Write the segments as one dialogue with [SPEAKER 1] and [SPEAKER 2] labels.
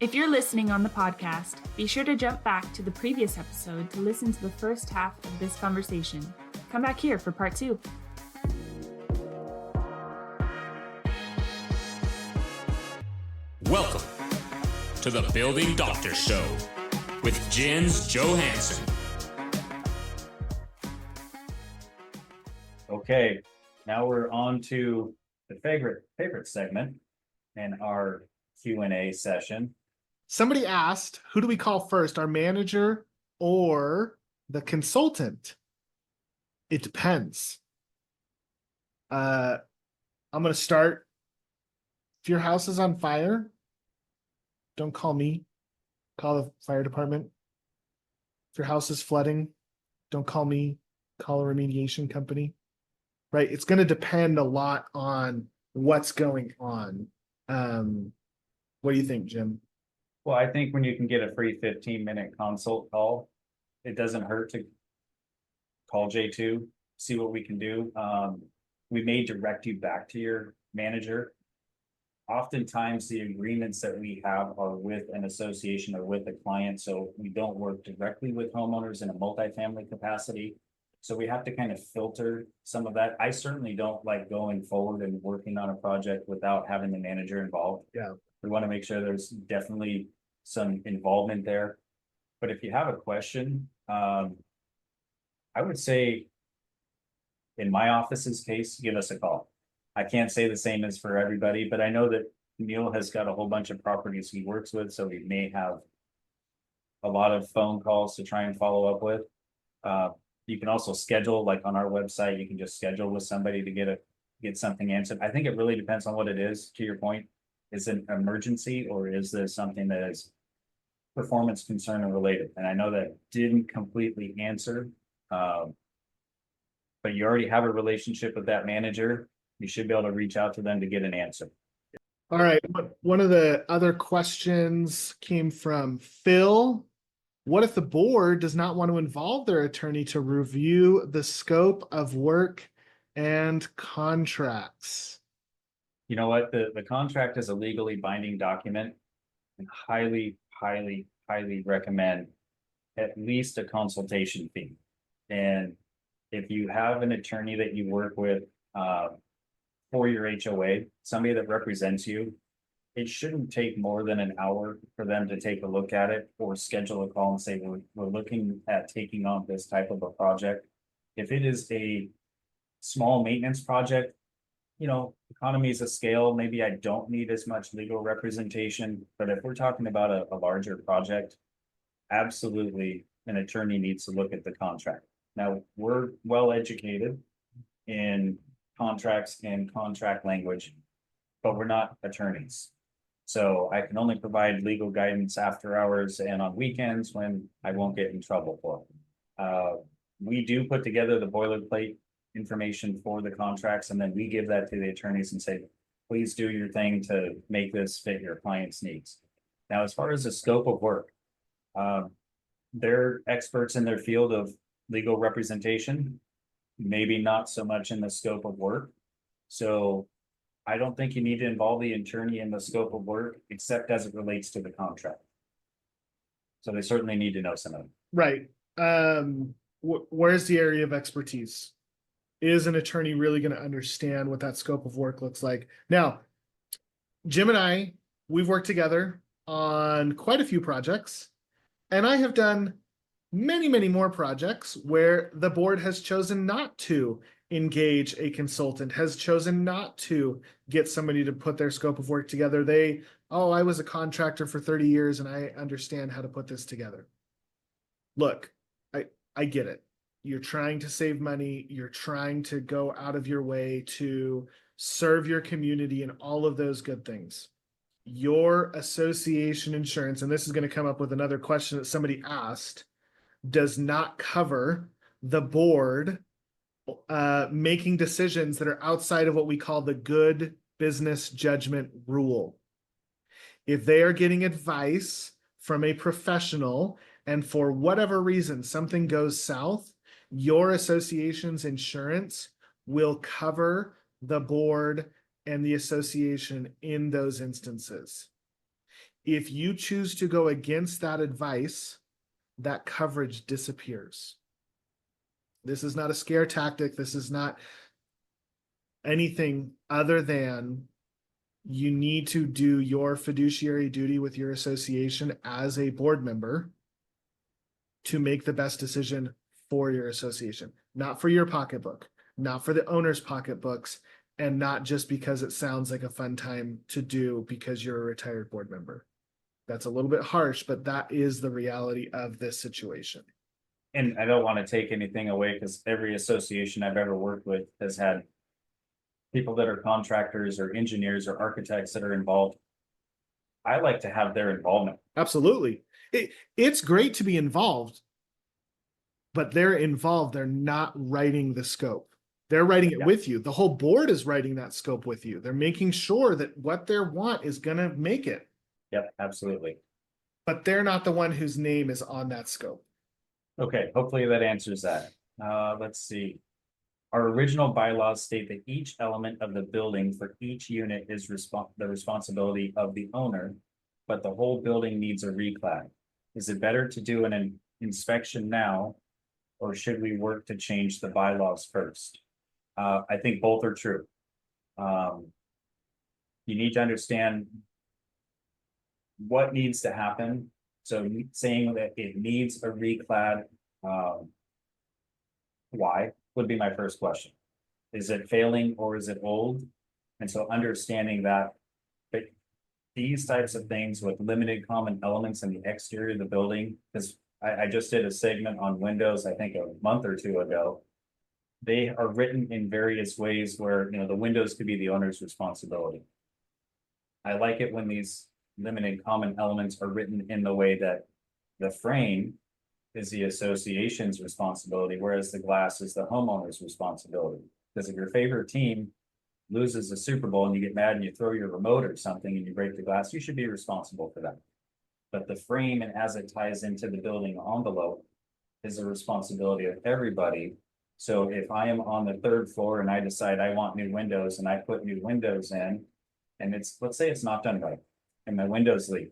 [SPEAKER 1] If you're listening on the podcast, be sure to jump back to the previous episode to listen to the first half of this conversation. Come back here for part 2.
[SPEAKER 2] Welcome to the Building Doctor Show with Jens Johansson.
[SPEAKER 3] Okay, now we're on to the favorite segment in our Q&A session.
[SPEAKER 4] Somebody asked, who do we call first, our manager or the consultant? It depends. I'm going to start. If your house is on fire, don't call me. Call the fire department. If your house is flooding, don't call me. Call a remediation company. Right? It's going to depend a lot on what's going on. What do you think, Jim?
[SPEAKER 3] Well, I think when you can get a free 15-minute consult call, it doesn't hurt to call J2, see what we can do. We may direct you back to your manager. Oftentimes, the agreements that we have are with an association or with a client, so we don't work directly with homeowners in a multifamily capacity. So we have to kind of filter some of that. I certainly don't like going forward and working on a project without having the manager involved.
[SPEAKER 4] Yeah.
[SPEAKER 3] We want to make sure there's definitely some involvement there. But if you have a question, I would say in my office's case, give us a call. I can't say the same as for everybody, but I know that Neil has got a whole bunch of properties he works with, so we may have a lot of phone calls to try and follow up with. You can also schedule, like on our website, you can just schedule with somebody to get something answered. I think it really depends on what it is, to your point. Is it an emergency or is this something that is performance concern and related? And I know that didn't completely answer, but you already have a relationship with that manager. You should be able to reach out to them to get an answer.
[SPEAKER 4] All right. One of the other questions came from Phil. What if the board does not want to involve their attorney to review the scope of work and contracts?
[SPEAKER 3] You know what? The contract is a legally binding document, and highly recommend at least a consultation fee. And if you have an attorney that you work with for your HOA, somebody that represents you, it shouldn't take more than an hour for them to take a look at it or schedule a call and say, we're looking at taking on this type of a project. If it is a small maintenance project, you know, economies of scale, maybe I don't need as much legal representation, but if we're talking about a larger project, absolutely an attorney needs to look at the contract. Now, we're well educated in contracts and contract language, but we're not attorneys. So I can only provide legal guidance after hours and on weekends when I won't get in trouble for it. We do put together the boilerplate information for the contracts, and then we give that to the attorneys and say, please do your thing to make this fit your client's needs. Now, as far as the scope of work, they're experts in their field of legal representation, maybe not so much in the scope of work. So I don't think you need to involve the attorney in the scope of work, except as it relates to the contract. So they certainly need to know some of it.
[SPEAKER 4] Right. Where's the area of expertise? Is an attorney really going to understand what that scope of work looks like? Now, Jim and I, we've worked together on quite a few projects, and I have done many more projects where the board has chosen not to engage a consultant, has chosen not to get somebody to put their scope of work together. I was a contractor for 30 years and I understand how to put this together. Look, I get it. You're trying to save money. You're trying to go out of your way to serve your community and all of those good things. Your association insurance, and this is going to come up with another question that somebody asked, does not cover the board making decisions that are outside of what we call the good business judgment rule. If they are getting advice from a professional and for whatever reason something goes south, your association's insurance will cover the board and the association in those instances. If you choose to go against that advice, that coverage disappears. This is not a scare tactic. This is not anything other than you need to do your fiduciary duty with your association as a board member to make the best decision for your association, not for your pocketbook, not for the owner's pocketbooks, and not just because it sounds like a fun time to do because you're a retired board member. That's a little bit harsh, but that is the reality of this situation.
[SPEAKER 3] And I don't want to take anything away because every association I've ever worked with has had people that are contractors or engineers or architects that are involved. I like to have their involvement.
[SPEAKER 4] Absolutely. It's great to be involved, but they're involved. They're not writing the scope. They're writing it with you. The whole board is writing that scope with you. They're making sure that what they want is going to make it.
[SPEAKER 3] Yep, absolutely.
[SPEAKER 4] But they're not the one whose name is on that scope.
[SPEAKER 3] Okay, hopefully that answers that. Let's see. Our original bylaws state that each element of the building for each unit is the responsibility of the owner, but the whole building needs a reclad. Is it better to do an inspection now, or should we work to change the bylaws first? I think both are true. You need to understand what needs to happen. So saying that it needs a reclad, why would be my first question. Is it failing or is it old? And so understanding that these types of things with limited common elements in the exterior of the building, because I just did a segment on windows, I think a month or two ago. They are written in various ways where, you know, the windows could be the owner's responsibility. I like it when these limited common elements are written in the way that the frame is the association's responsibility, whereas the glass is the homeowner's responsibility. Because if your favorite team loses the Super Bowl and you get mad and you throw your remote or something and you break the glass, you should be responsible for that. But the frame and as it ties into the building envelope is the responsibility of everybody. So if I am on the third floor and I decide I want new windows and I put new windows in, and it's, let's say it's not done right, and my windows leak,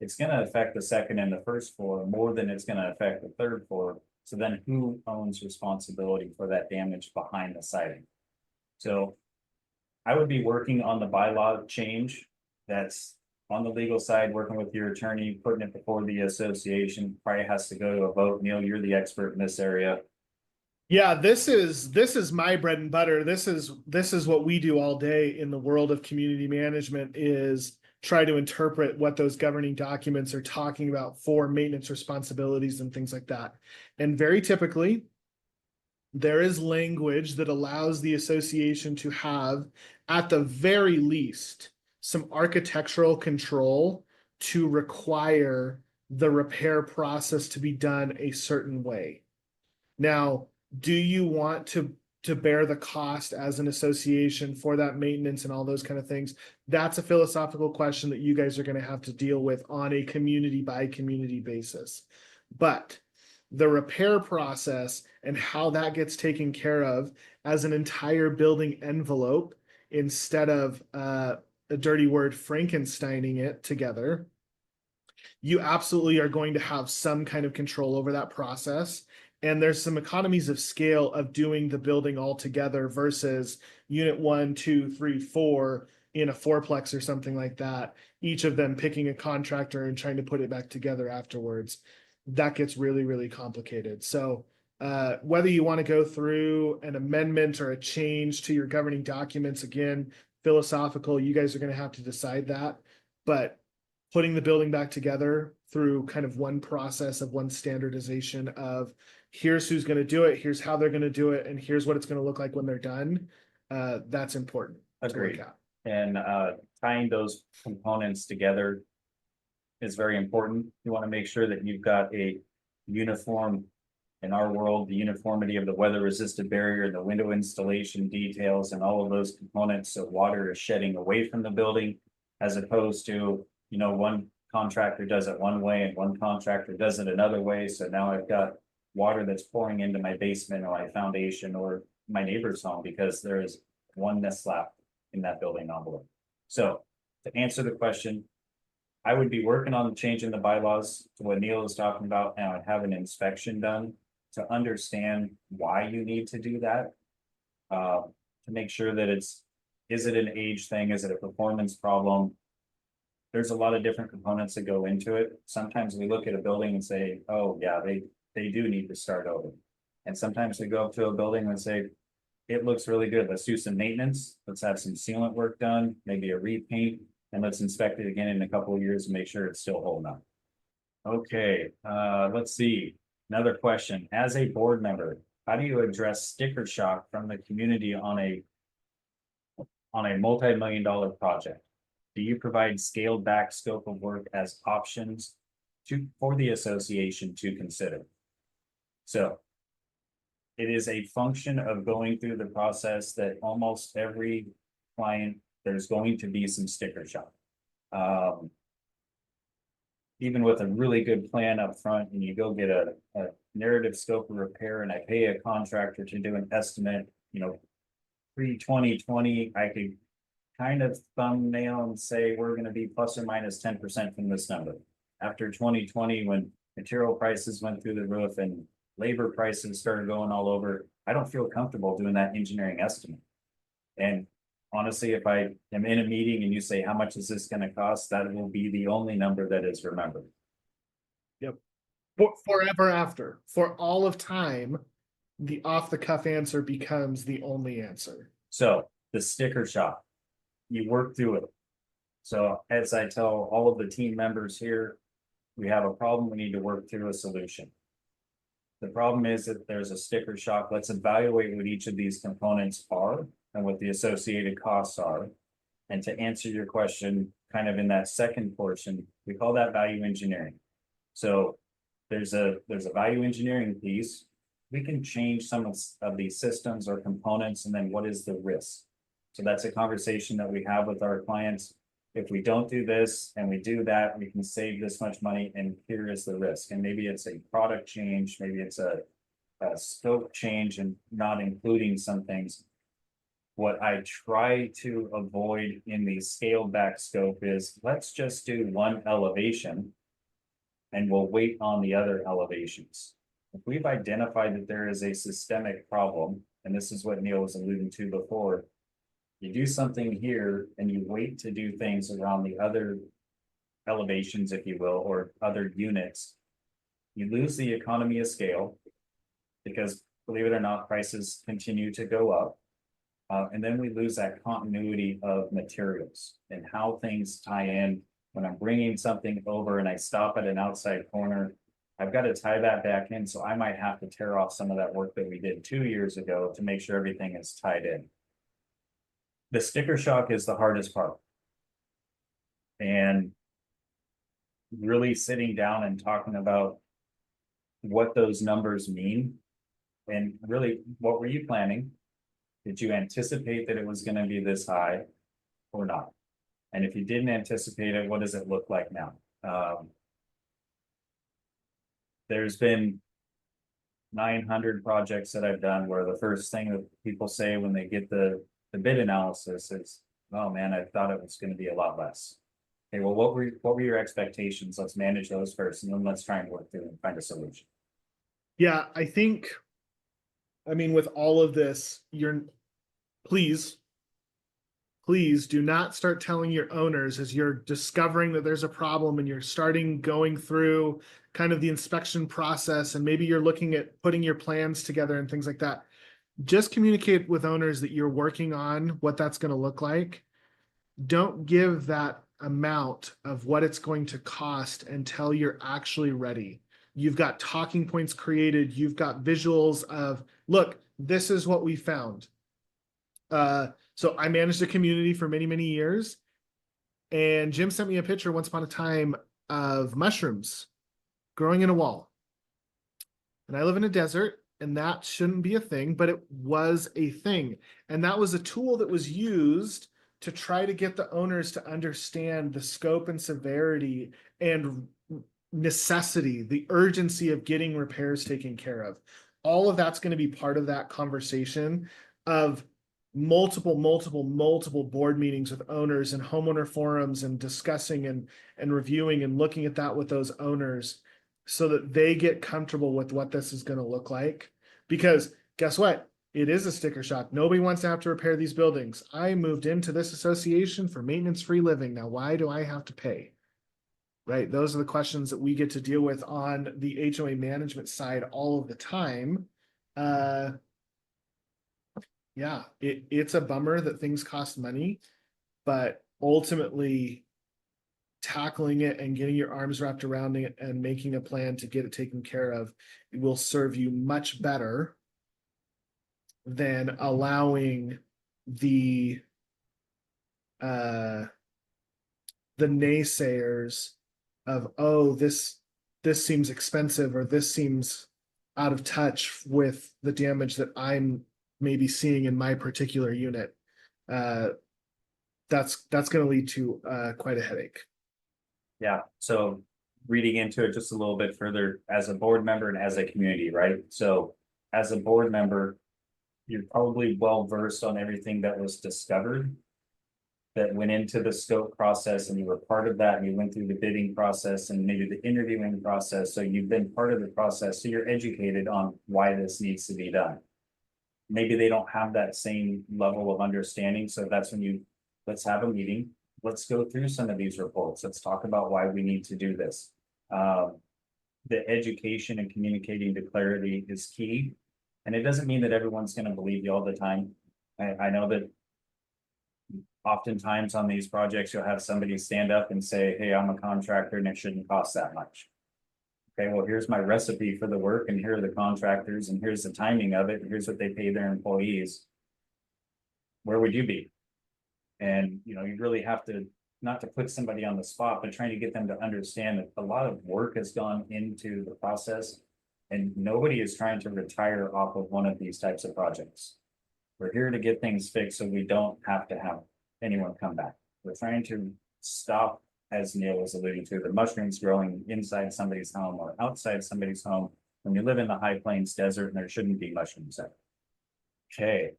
[SPEAKER 3] it's gonna affect the second and the first floor more than it's gonna affect the third floor. So then who owns responsibility for that damage behind the siding? So I would be working on the bylaw change. That's on the legal side, working with your attorney, putting it before the association. Probably has to go to a vote. Neil, you're the expert in this area.
[SPEAKER 4] Yeah, this is my bread and butter. This is what we do all day in the world of community management, is try to interpret what those governing documents are talking about for maintenance responsibilities and things like that. And very typically, there is language that allows the association to have, at the very least, some architectural control to require the repair process to be done a certain way. Now, do you want to bear the cost as an association for that maintenance and all those kind of things? That's a philosophical question that you guys are going to have to deal with on a community by community basis. But the repair process and how that gets taken care of as an entire building envelope, instead of a dirty word, Frankensteining it together, you absolutely are going to have some kind of control over that process. And there's some economies of scale of doing the building all together versus unit 1, 2, 3, 4 in a fourplex or something like that, each of them picking a contractor and trying to put it back together afterwards. That gets really, really complicated. So whether you want to go through an amendment or a change to your governing documents, again, philosophical, you guys are going to have to decide that. But putting the building back together through kind of one process of one standardization of here's who's going to do it, here's how they're going to do it, and here's what it's going to look like when they're done. That's important.
[SPEAKER 3] Agreed. And tying those components together is very important. You want to make sure that you've got a uniform, in our world, the uniformity of the weather resistant barrier, the window installation details, and all of those components, so water is shedding away from the building, as opposed to, you know, one contractor does it one way and one contractor does it another way. So now I've got water that's pouring into my basement or my foundation or my neighbor's home because there is one mislap in that building envelope. So to answer the question, I would be working on changing the bylaws to what Neil is talking about, and I'd have an inspection done to understand why you need to do that. To make sure that is it an age thing? Is it a performance problem? There's a lot of different components that go into it. Sometimes we look at a building and say, oh yeah, they do need to start over. And sometimes we go up to a building and say, it looks really good. Let's do some maintenance. Let's have some sealant work done, maybe a repaint, and let's inspect it again in a couple of years and make sure it's still holding up. Okay, let's see. Another question. As a board member, how do you address sticker shock from the community on a multi-million-dollar project? Do you provide scaled back scope of work as options for the association to consider? So it is a function of going through the process that almost every client, there's going to be some sticker shock. Even with a really good plan up front, and you go get a narrative scope of repair, and I pay a contractor to do an estimate, pre-2020, I could kind of thumbnail and say we're going to be plus or minus 10% from this number. After 2020, when material prices went through the roof and labor prices started going all over, I don't feel comfortable doing that engineering estimate. And honestly, if I am in a meeting and you say, how much is this going to cost? That will be the only number that is remembered.
[SPEAKER 4] Yep. Forever after, for all of time, the off the cuff answer becomes the only answer.
[SPEAKER 3] So the sticker shock, you work through it. So as I tell all of the team members here, we have a problem, we need to work through a solution. The problem is that there's a sticker shock. Let's evaluate what each of these components are and what the associated costs are. And to answer your question, kind of in that second portion, we call that value engineering. So there's a value engineering piece. We can change some of these systems or components, and then what is the risk? So that's a conversation that we have with our clients. If we don't do this and we do that, we can save this much money, and here is the risk. And maybe it's a product change, maybe it's a scope change and not including some things. What I try to avoid in the scaled back scope is let's just do one elevation and we'll wait on the other elevations. If we've identified that there is a systemic problem, and this is what Neil was alluding to before, you do something here and you wait to do things around the other elevations, if you will, or other units, you lose the economy of scale because, believe it or not, prices continue to go up. And then we lose that continuity of materials and how things tie in. When I'm bringing something over and I stop at an outside corner, I've got to tie that back in. So I might have to tear off some of that work that we did 2 years ago to make sure everything is tied in. The sticker shock is the hardest part. And really sitting down and talking about what those numbers mean. And really, what were you planning? Did you anticipate that it was going to be this high or not? And if you didn't anticipate it, what does it look like now? There's been 900 projects that I've done where the first thing that people say when they get the bid analysis is, oh man, I thought it was going to be a lot less. Okay, well, what were your expectations? Let's manage those first, and then let's try and work through and find a solution.
[SPEAKER 4] Yeah, I mean, with all of this, please do not start telling your owners as you're discovering that there's a problem and you're going through kind of the inspection process, and maybe you're looking at putting your plans together and things like that. Just communicate with owners that you're working on what that's going to look like. Don't give that amount of what it's going to cost until you're actually ready. You've got talking points created. You've got visuals of, look, this is what we found. So I managed a community for many, many years. And Jim sent me a picture once upon a time of mushrooms growing in a wall. And I live in a desert, and that shouldn't be a thing, but it was a thing. And that was a tool that was used to try to get the owners to understand the scope and severity and necessity, the urgency of getting repairs taken care of. All of that's going to be part of that conversation of multiple board meetings with owners and homeowner forums and discussing and reviewing and looking at that with those owners so that they get comfortable with what this is going to look like. Because guess what? It is a sticker shock. Nobody wants to have to repair these buildings. I moved into this association for maintenance-free living. Now, why do I have to pay? Right? Those are the questions that we get to deal with on the HOA management side all of the time. Yeah, it's a bummer that things cost money, but ultimately tackling it and getting your arms wrapped around it and making a plan to get it taken care of will serve you much better than allowing the naysayers of, oh, this seems expensive or this seems out of touch with the damage that I'm maybe seeing in my particular unit. That's going to lead to quite a headache.
[SPEAKER 3] Yeah, so reading into it just a little bit further as a board member and as a community, right? So as a board member, you're probably well versed on everything that was discovered that went into the scope process, and you were part of that, and you went through the bidding process and maybe the interviewing process. So you've been part of the process. So you're educated on why this needs to be done. Maybe they don't have that same level of understanding. So that's when let's have a meeting. Let's go through some of these reports. Let's talk about why we need to do this. The education and communicating the clarity is key. And it doesn't mean that everyone's going to believe you all the time. I know that oftentimes on these projects, you'll have somebody stand up and say, hey, I'm a contractor and it shouldn't cost that much. Okay, well, here's my recipe for the work, and here are the contractors, and here's the timing of it, and here's what they pay their employees. Where would you be? And, you really have to, not to put somebody on the spot, but trying to get them to understand that a lot of work has gone into the process, and nobody is trying to retire off of one of these types of projects. We're here to get things fixed so we don't have to have anyone come back. We're trying to stop, as Neil was alluding to, the mushrooms growing inside somebody's home or outside somebody's home when you live in the High Plains desert and there shouldn't be mushrooms there. Okay,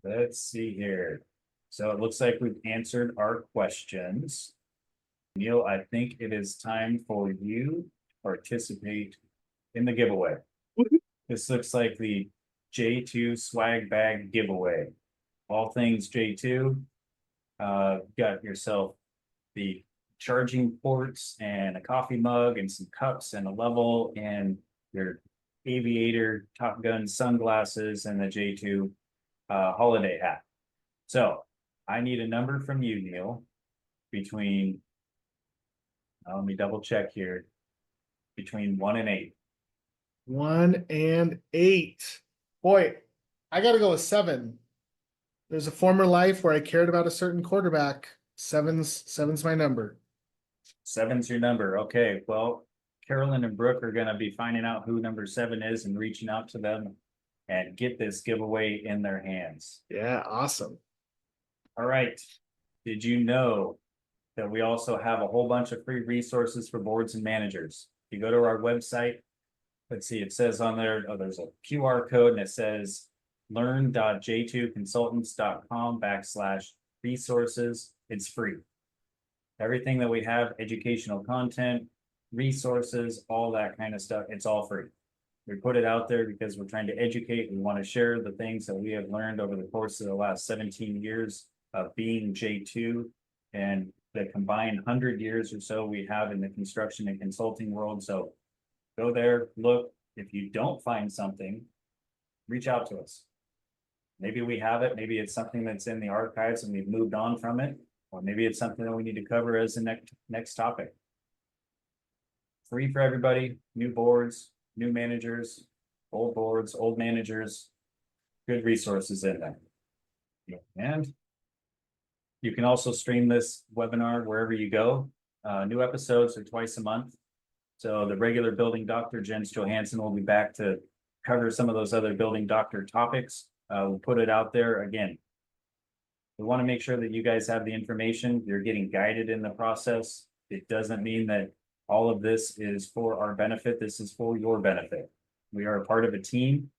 [SPEAKER 3] let's see here. So it looks like we've answered our questions. Neil, I think it is time for you to participate in the giveaway. This looks like the J2 swag bag giveaway. All things J2. Got yourself the charging ports and a coffee mug and some cups and a level and your aviator Top Gun sunglasses and the J2 holiday hat. So I need a number from you, Neil, between, let me double check here, between 1 and 8.
[SPEAKER 4] 1 and 8. Boy, I got to go with 7. There's a former life where I cared about a certain quarterback. Seven's my number.
[SPEAKER 3] 7's your number. Okay, well, Carolyn and Brooke are going to be finding out who number 7 is and reaching out to them and get this giveaway in their hands.
[SPEAKER 4] Yeah, awesome.
[SPEAKER 3] All right. Did you know that we also have a whole bunch of free resources for boards and managers? If you go to our website, let's see, it says on there, there's a QR code and it says learn.j2consultants.com/resources. It's free. Everything that we have, educational content, resources, all that kind of stuff, it's all free. We put it out there because we're trying to educate. We want to share the things that we have learned over the course of the last 17 years of being J2 and the combined 100 years or so we have in the construction and consulting world. So go there, look. If you don't find something, reach out to us. Maybe we have it. Maybe it's something that's in the archives and we've moved on from it. Or maybe it's something that we need to cover as the next topic. Free for everybody. New boards, new managers, old boards, old managers. Good resources in there. And you can also stream this webinar wherever you go. New episodes are twice a month. So the regular building doctor, Jens Johansson, will be back to cover some of those other building doctor topics. We'll put it out there again. We want to make sure that you guys have the information. You're getting guided in the process. It doesn't mean that all of this is for our benefit. This is for your benefit. We are a part of a team,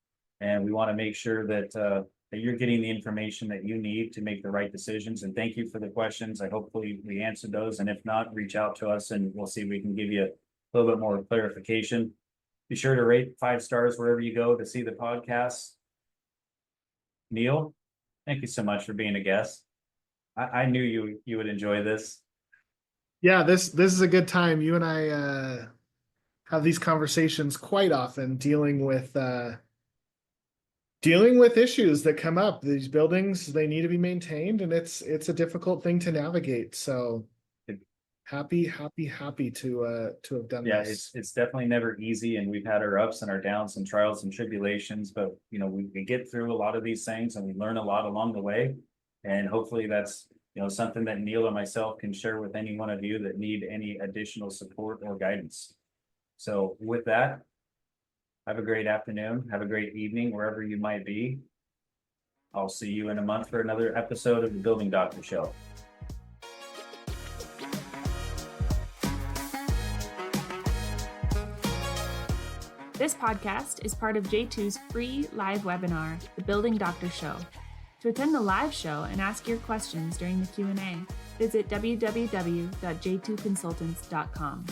[SPEAKER 3] and we want to make sure that that you're getting the information that you need to make the right decisions. And thank you for the questions. I hopefully we answered those. And if not, reach out to us and we'll see if we can give you a little bit more clarification. Be sure to rate 5 stars wherever you go to see the podcast. Neil, thank you so much for being a guest. I knew you would enjoy this.
[SPEAKER 4] Yeah, this is a good time. You and I have these conversations quite often, dealing with issues that come up. These buildings, they need to be maintained, and it's a difficult thing to navigate. So happy to have done
[SPEAKER 3] Yeah,
[SPEAKER 4] this.
[SPEAKER 3] it's definitely never easy, and we've had our ups and our downs and trials and tribulations, but you know, we get through a lot of these things and we learn a lot along the way. And hopefully that's, you know, something that Neil and myself can share with any one of you that need any additional support or guidance. So with that, have a great afternoon, have a great evening, wherever you might be. I'll see you in a month for another episode of the Building Doctor Show.
[SPEAKER 1] This podcast is part of J2's free live webinar, The Building Doctor Show. To attend the live show and ask your questions during the Q&A, visit www.j2consultants.com.